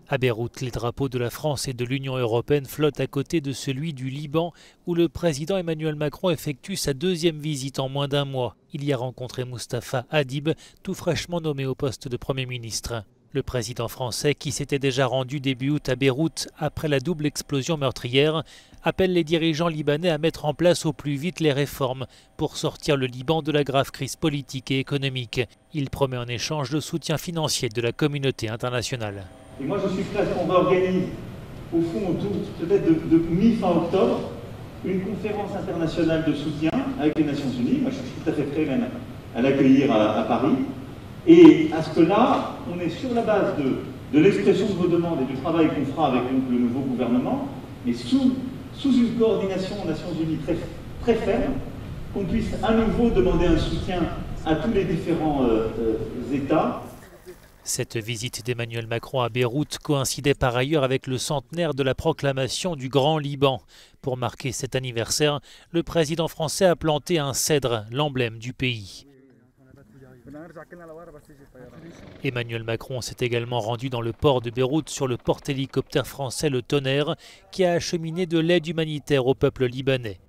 À Beyrouth, les drapeaux de la France et de l'Union européenne flottent à côté de celui du Liban, où le président Emmanuel Macron effectue sa deuxième visite en moins d'un mois. Il y a rencontré Mustapha Hadib, tout fraîchement nommé au poste de Premier ministre. Le président français, qui s'était déjà rendu début août à Beyrouth après la double explosion meurtrière, appelle les dirigeants libanais à mettre en place au plus vite les réformes pour sortir le Liban de la grave crise politique et économique. Il promet en échange le soutien financier de la communauté internationale. Et moi, je suis prêt à ce qu'on réorganise, au fond, autour peut-être de mi-fin octobre, une conférence internationale de soutien avec les Nations Unies. Moi, je suis tout à fait prêt même à l'accueillir à Paris. Et à ce que là, on est sur la base de l'expression de vos demandes et du travail qu'on fera avec le nouveau gouvernement, mais sous une coordination aux Nations Unies très ferme, qu'on puisse à nouveau demander un soutien à tous les différents États. Cette visite d'Emmanuel Macron à Beyrouth coïncidait par ailleurs avec le centenaire de la proclamation du Grand Liban. Pour marquer cet anniversaire, le président français a planté un cèdre, l'emblème du pays. Emmanuel Macron s'est également rendu dans le port de Beyrouth sur le porte-hélicoptère français Le Tonnerre qui a acheminé de l'aide humanitaire au peuple libanais.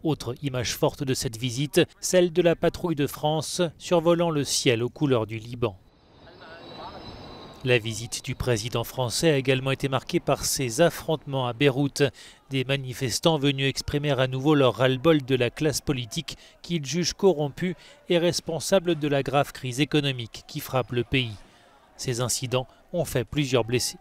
Autre image forte de cette visite, celle de la patrouille de France survolant le ciel aux couleurs du Liban. La visite du président français a également été marquée par ces affrontements à Beyrouth. Des manifestants venus exprimer à nouveau leur ras-le-bol de la classe politique qu'ils jugent corrompue et responsable de la grave crise économique qui frappe le pays. Ces incidents ont fait plusieurs blessés.